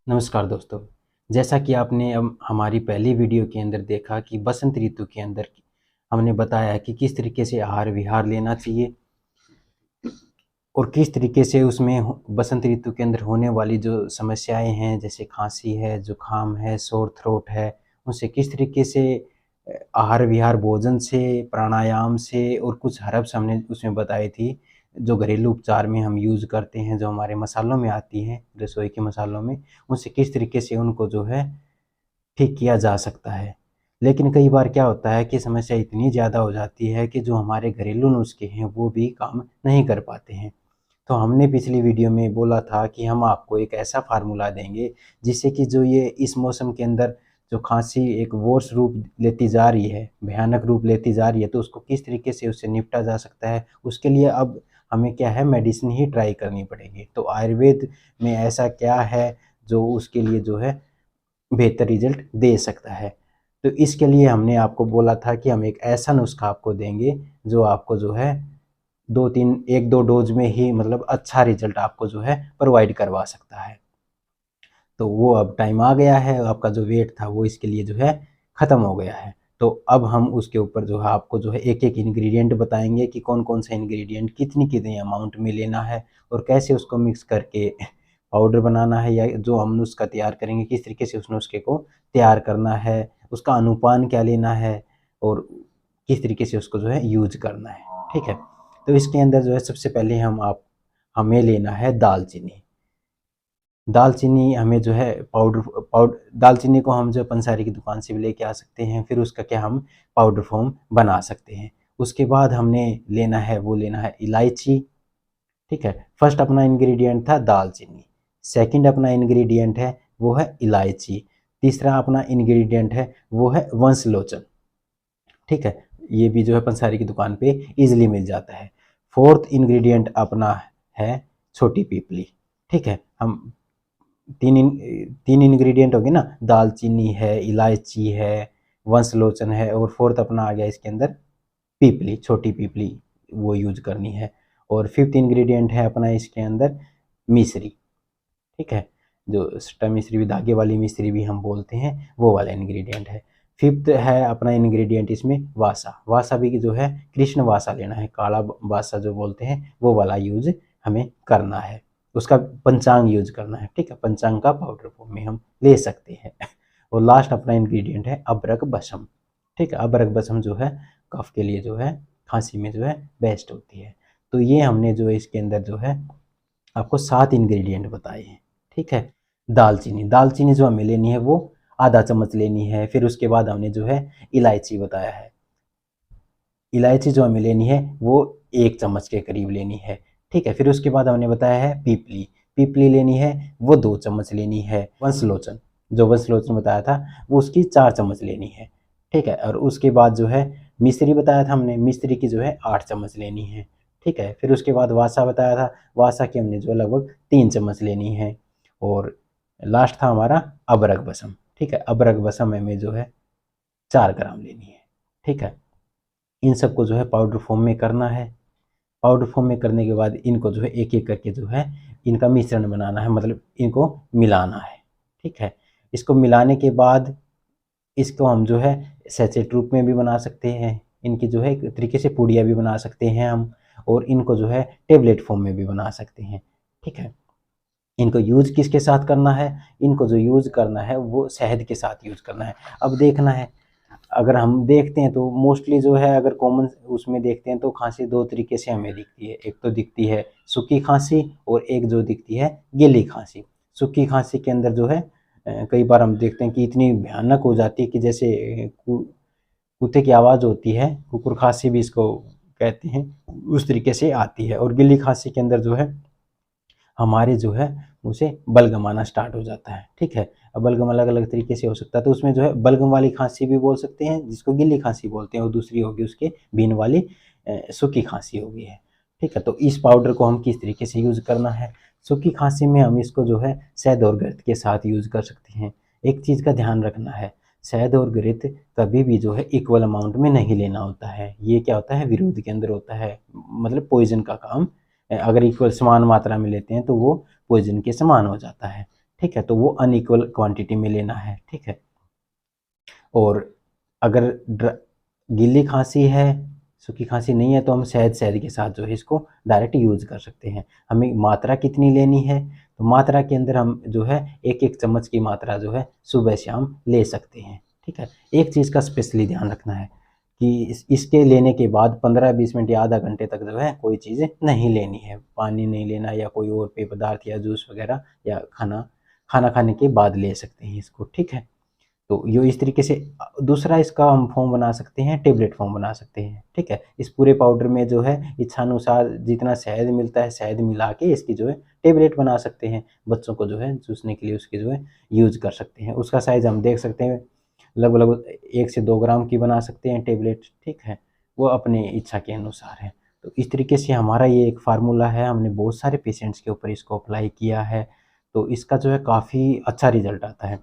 नमस्कार दोस्तों। जैसा कि आपने अब हमारी पहली वीडियो के अंदर देखा कि बसंत ऋतु के अंदर हमने बताया कि किस तरीके से आहार विहार लेना चाहिए और किस तरीके से उसमें बसंत ऋतु के अंदर होने वाली जो समस्याएं हैं, जैसे खांसी है, जुकाम है, सोर थ्रोट है, उनसे किस तरीके से आहार विहार, भोजन से, प्राणायाम से और कुछ हर्ब्स हमने उसमें बताई थी जो घरेलू उपचार में हम यूज़ करते हैं, जो हमारे मसालों में आती हैं, रसोई के मसालों में, उनसे किस तरीके से उनको जो है ठीक किया जा सकता है। लेकिन कई बार क्या होता है कि समस्या इतनी ज़्यादा हो जाती है कि जो हमारे घरेलू नुस्खे हैं वो भी काम नहीं कर पाते हैं। तो हमने पिछली वीडियो में बोला था कि हम आपको एक ऐसा फार्मूला देंगे जिससे कि जो ये इस मौसम के अंदर जो खांसी एक वर्ष रूप लेती जा रही है, भयानक रूप लेती जा रही है, तो उसको किस तरीके से उससे निपटा जा सकता है। उसके लिए अब हमें क्या है, मेडिसिन ही ट्राई करनी पड़ेगी। तो आयुर्वेद में ऐसा क्या है जो उसके लिए जो है बेहतर रिजल्ट दे सकता है। तो इसके लिए हमने आपको बोला था कि हम एक ऐसा नुस्खा आपको देंगे जो आपको जो है 2-3 1-2 डोज में ही मतलब अच्छा रिजल्ट आपको जो है प्रोवाइड करवा सकता है। तो वो अब टाइम आ गया है, आपका जो वेट था वो इसके लिए जो है ख़त्म हो गया है। तो अब हम उसके ऊपर जो है आपको जो है एक-एक इंग्रीडिएंट बताएँगे कि कौन-कौन सा इंग्रीडिएंट कितनी-कितनी अमाउंट में लेना है और कैसे उसको मिक्स करके पाउडर बनाना है, या जो हम नुस्खा तैयार करेंगे किस तरीके से उस नुस्खे को तैयार करना है, उसका अनुपान क्या लेना है और किस तरीके से उसको जो है यूज़ करना है, ठीक है? तो इसके अंदर जो है सबसे पहले हमें लेना है दालचीनी। दालचीनी हमें जो है दालचीनी को हम जो है पंसारी की दुकान से भी लेके आ सकते हैं, फिर उसका क्या हम पाउडर फॉर्म बना सकते हैं। उसके बाद हमने लेना है इलायची, ठीक है? फर्स्ट अपना इंग्रेडिएंट था दालचीनी, सेकंड अपना इंग्रेडिएंट है वो है इलायची, तीसरा अपना इंग्रेडिएंट है वो है वंशलोचन, ठीक है? ये भी जो है पंसारी की दुकान पे ईज़िली मिल जाता है। फोर्थ इंग्रेडिएंट अपना है छोटी पीपली, ठीक है? हम 3 इंग्रेडिएंट हो गए ना, दालचीनी है, इलायची है, वंशलोचन है और फोर्थ अपना आ गया इसके अंदर पीपली, छोटी पीपली वो यूज़ करनी है। और फिफ्थ इंग्रेडिएंट है अपना इसके अंदर मिश्री, ठीक है? जो सट्टा मिश्री भी, धागे वाली मिश्री भी हम बोलते हैं, वो वाला इंग्रेडिएंट है। फिफ्थ है अपना इंग्रेडिएंट इसमें वासा। वासा भी जो है कृष्ण वासा लेना है, काला वासा जो बोलते हैं वो वाला यूज़ हमें करना है। उसका पंचांग यूज़ करना है, ठीक है? पंचांग का पाउडर फॉर्म में हम ले सकते हैं। और लास्ट अपना इंग्रेडिएंट है अबरक बसम, ठीक है? अबरक बसम जो है कफ के लिए जो है, खांसी में जो है बेस्ट होती है। तो ये हमने जो है इसके अंदर जो है आपको 7 इंग्रेडिएंट बताए हैं, ठीक है? दालचीनी जो हमें लेनी है वो आधा चम्मच लेनी है। फिर उसके बाद हमने जो है इलायची बताया है, इलायची जो हमें लेनी है वो 1 चम्मच के करीब लेनी है, ठीक है? फिर उसके बाद हमने बताया है पीपली, पीपली लेनी है वो 2 चम्मच लेनी है। वंशलोचन, जो वंशलोचन बताया था वो उसकी 4 चम्मच लेनी है, ठीक है? और उसके बाद जो है मिश्री बताया था हमने, मिश्री की जो है 8 चम्मच लेनी है, ठीक है? फिर उसके बाद वासा बताया था, वासा की हमने जो है लगभग 3 चम्मच लेनी है। और लास्ट था हमारा अबरक बसम, ठीक है? अबरक बसम हमें जो है 4 ग्राम लेनी है, ठीक है? इन सबको जो है पाउडर फॉर्म में करना है। पाउडर फॉर्म में करने के बाद इनको जो है एक-एक करके जो है इनका मिश्रण बनाना है, मतलब इनको मिलाना है, ठीक है? इसको मिलाने के बाद इसको हम जो है सैचेट रूप में भी बना सकते हैं, इनकी जो है एक तरीके से पुड़िया भी बना सकते हैं हम, और इनको जो है टेबलेट फॉर्म में भी बना सकते हैं, ठीक है? इनको यूज़ किसके साथ करना है? इनको जो यूज़ करना है वो शहद के साथ यूज़ करना है। अब देखना है, अगर हम देखते हैं तो मोस्टली जो है, अगर कॉमन उसमें देखते हैं तो खांसी 2 तरीके से हमें दिखती है। एक तो दिखती है सूखी खांसी और एक जो दिखती है गीली खांसी। सूखी खांसी के अंदर जो है कई बार हम देखते हैं कि इतनी भयानक हो जाती है कि जैसे कुत्ते की आवाज़ होती है, कुकुर खांसी भी इसको कहते हैं, उस तरीके से आती है। और गीली खांसी के अंदर जो है हमारे जो है उसे बलगम आना स्टार्ट हो जाता है, ठीक है? अब बलगम अलग-अलग तरीके से हो सकता है, तो उसमें जो है बलगम वाली खाँसी भी बोल सकते हैं, जिसको गीली खाँसी बोलते हैं, और दूसरी होगी उसके बीन वाली सूखी खाँसी होगी है, ठीक है? तो इस पाउडर को हम किस तरीके से यूज़ करना है? सूखी खाँसी में हम इसको जो है शहद और गरत के साथ यूज़ कर सकते हैं। एक चीज़ का ध्यान रखना है, शहद और गरत कभी भी जो है इक्वल अमाउंट में नहीं लेना होता है। ये क्या होता है, विरोध के अंदर होता है, मतलब पॉइज़न का काम। अगर इक्वल समान मात्रा में लेते हैं तो वो पॉइज़न के समान हो जाता है, ठीक है, तो वो अनइक्वल क्वांटिटी में लेना है। ठीक है, और अगर गीली खांसी है, सूखी खांसी नहीं है, तो हम शहद शहद के साथ जो है इसको डायरेक्ट यूज़ कर सकते हैं। हमें मात्रा कितनी लेनी है, तो मात्रा के अंदर हम जो है एक एक चम्मच की मात्रा जो है सुबह शाम ले सकते हैं। ठीक है, एक चीज़ का स्पेशली ध्यान रखना है कि इसके लेने के बाद 15-20 मिनट या आधा घंटे तक जो है कोई चीज़ें नहीं लेनी है, पानी नहीं लेना या कोई और पेय पदार्थ या जूस वगैरह, या खाना खाने के बाद ले सकते हैं इसको। ठीक है, तो यो इस तरीके से दूसरा इसका हम फॉर्म बना सकते हैं, टेबलेट फॉर्म बना सकते हैं। ठीक है, इस पूरे पाउडर में जो है इच्छानुसार जितना शहद मिलता है शहद मिला के इसकी जो है टेबलेट बना सकते हैं, बच्चों को जो है चूसने के लिए उसकी जो है यूज कर सकते हैं। उसका साइज हम देख सकते हैं, लगभग लगभग 1 से 2 ग्राम की बना सकते हैं टेबलेट। ठीक है, वो अपनी इच्छा के अनुसार है। तो इस तरीके से हमारा ये एक फार्मूला है, हमने बहुत सारे पेशेंट्स के ऊपर इसको अप्लाई किया है, तो इसका जो है काफ़ी अच्छा रिजल्ट आता है।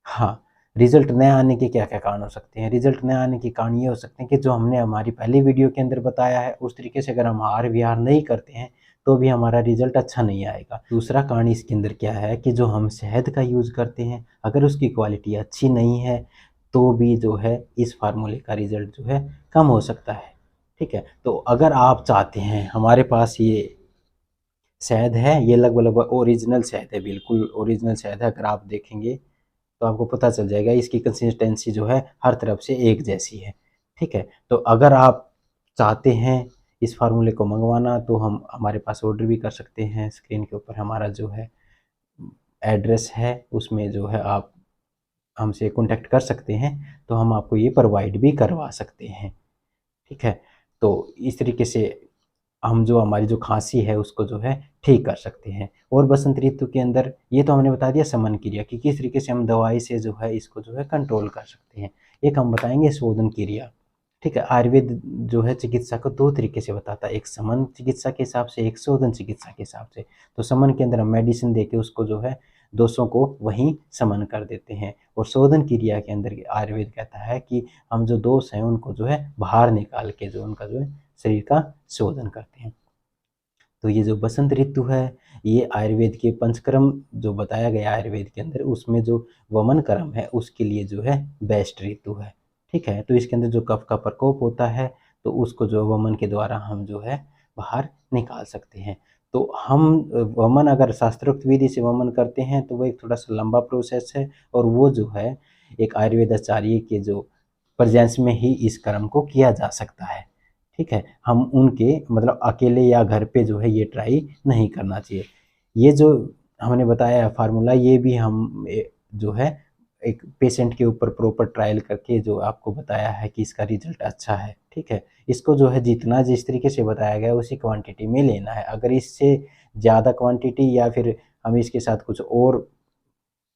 हाँ, रिजल्ट न आने के क्या-क्या कारण हो सकते हैं? रिजल्ट न आने के कारण ये हो सकते हैं कि जो हमने हमारी पहली वीडियो के अंदर बताया है, उस तरीके से अगर हम आहार-विहार नहीं करते हैं, तो भी हमारा रिजल्ट अच्छा नहीं आएगा। दूसरा कारण इसके अंदर क्या है कि जो हम शहद का यूज़ करते हैं, अगर उसकी क्वालिटी अच्छी नहीं है, तो भी जो है इस फ़ॉर्मूले का रिजल्ट जो है कम हो सकता है। ठीक है? तो अगर आप चाहते हैं, हमारे पास ये शहद है, ये लगभग-लगभग ओरिजिनल शहद है, बिल्कुल ओरिजिनल शहद है। अगर आप देखेंगे तो आपको पता चल जाएगा इसकी कंसिस्टेंसी जो है हर तरफ से एक जैसी है। ठीक है, तो अगर आप चाहते हैं इस फार्मूले को मंगवाना, तो हम हमारे पास ऑर्डर भी कर सकते हैं। स्क्रीन के ऊपर हमारा जो है एड्रेस है, उसमें जो है आप हमसे कॉन्टैक्ट कर सकते हैं, तो हम आपको ये प्रोवाइड भी करवा सकते हैं। ठीक है, तो इस तरीके से हम जो हमारी जो खांसी है उसको जो है ठीक कर सकते हैं। और बसंत ऋतु के अंदर ये तो हमने बता दिया शमन क्रिया कि किस तरीके से हम दवाई से जो है इसको जो है कंट्रोल कर सकते हैं। एक हम बताएंगे शोधन क्रिया। ठीक है, आयुर्वेद जो है चिकित्सा को 2 तरीके से बताता है, एक शमन चिकित्सा के हिसाब से, एक शोधन चिकित्सा के हिसाब से। तो शमन के अंदर हम मेडिसिन देके उसको जो है दोषों को वहीं शमन कर देते हैं, और शोधन क्रिया के अंदर आयुर्वेद कहता है कि हम जो दोष हैं उनको जो है बाहर निकाल के जो उनका जो है शरीर का शोधन करते हैं। तो ये जो बसंत ऋतु है, ये आयुर्वेद के पंचकर्म जो बताया गया आयुर्वेद के अंदर, उसमें जो वमन कर्म है उसके लिए जो है बेस्ट ऋतु है। ठीक है, तो इसके अंदर जो कफ का प्रकोप होता है, तो उसको जो वमन के द्वारा हम जो है बाहर निकाल सकते हैं। तो हम वमन अगर शास्त्रोक्त विधि से वमन करते हैं तो वो एक थोड़ा सा लंबा प्रोसेस है, और वो जो है एक आयुर्वेदाचार्य के जो प्रेजेंस में ही इस कर्म को किया जा सकता है। ठीक है, हम उनके मतलब अकेले या घर पे जो है ये ट्राई नहीं करना चाहिए। ये जो हमने बताया है फार्मूला, ये भी हम जो है एक पेशेंट के ऊपर प्रॉपर ट्रायल करके जो आपको बताया है कि इसका रिजल्ट अच्छा है। ठीक है, इसको जो है जितना जिस तरीके से बताया गया उसी क्वांटिटी में लेना है। अगर इससे ज़्यादा क्वांटिटी या फिर हम इसके साथ कुछ और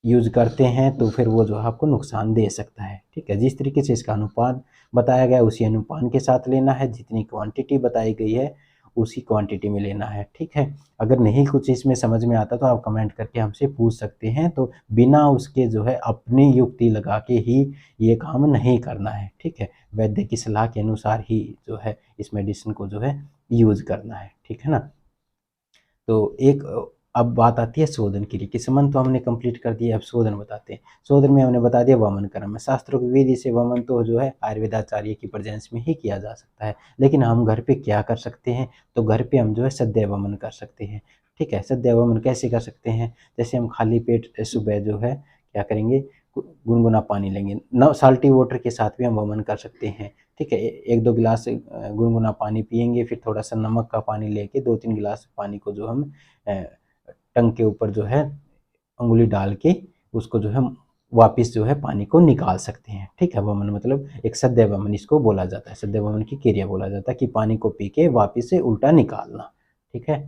यूज़ करते हैं तो फिर वो जो है आपको नुकसान दे सकता है। ठीक है, जिस तरीके से इसका अनुपात बताया गया उसी अनुपात के साथ लेना है, जितनी क्वांटिटी बताई गई है उसी क्वांटिटी में लेना है। ठीक है, अगर नहीं कुछ इसमें समझ में आता तो आप कमेंट करके हमसे पूछ सकते हैं, तो बिना उसके जो है अपनी युक्ति लगा के ही ये काम नहीं करना है। ठीक है, वैद्य की सलाह के अनुसार ही जो है इस मेडिसिन को जो है यूज़ करना है। ठीक है ना? तो एक अब बात आती है शोधन क्रिया की। समन तो हमने कंप्लीट कर दिया, अब शोधन बताते हैं। शोधन में हमने बता दिया वमन कर्म है। शास्त्रों की विधि से वमन तो जो है आयुर्वेदाचार्य की प्रेजेंस में ही किया जा सकता है, लेकिन हम घर पे क्या कर सकते हैं, तो घर पे हम जो है सद्य वमन कर सकते हैं। ठीक है, सद्य वमन कैसे कर सकते हैं, जैसे हम खाली पेट सुबह जो है क्या करेंगे, गुनगुना पानी लेंगे, न साल्टी वाटर के साथ भी हम वमन कर सकते हैं। ठीक है, 1-2 गिलास गुनगुना पानी पिएंगे, फिर थोड़ा सा नमक का पानी लेके 2-3 गिलास पानी को जो हम टंग के ऊपर जो है अंगुली डाल के उसको जो है वापिस जो है पानी को निकाल सकते हैं। ठीक है, वमन मतलब एक सद्य वमन इसको बोला जाता है, सद्य वमन की क्रिया बोला जाता है कि पानी को पी के वापिस से उल्टा निकालना। ठीक है,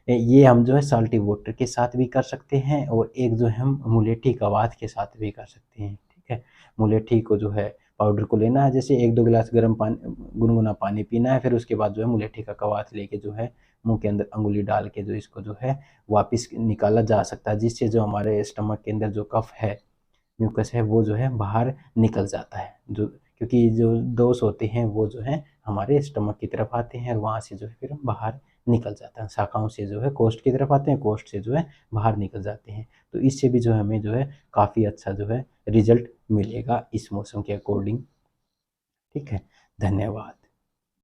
ये हम जो है साल्टी वाटर के साथ भी कर सकते हैं, और एक जो है हम मुलेठी कवाथ के साथ भी कर सकते हैं। ठीक है, मुलेठी को जो है पाउडर को लेना है, जैसे 1-2 गिलास गर्म पानी गुनगुना पानी पीना है, फिर उसके बाद जो है मुलेठी का कवाथ लेके जो है मुंह के अंदर अंगुली डाल के जो इसको जो है वापिस निकाला जा सकता है, जिससे जो हमारे स्टमक के अंदर जो कफ है, म्यूकस है, वो जो है बाहर निकल जाता है। जो क्योंकि जो दोष होते हैं वो जो है हमारे स्टमक की तरफ आते हैं और वहाँ से जो है फिर बाहर निकल जाता है, शाखाओं से जो है कोस्ट की तरफ आते हैं, कोस्ट से जो है बाहर निकल जाते हैं। तो इससे भी जो है हमें जो है काफ़ी अच्छा जो है रिजल्ट मिलेगा इस मौसम के अकॉर्डिंग। ठीक है, धन्यवाद।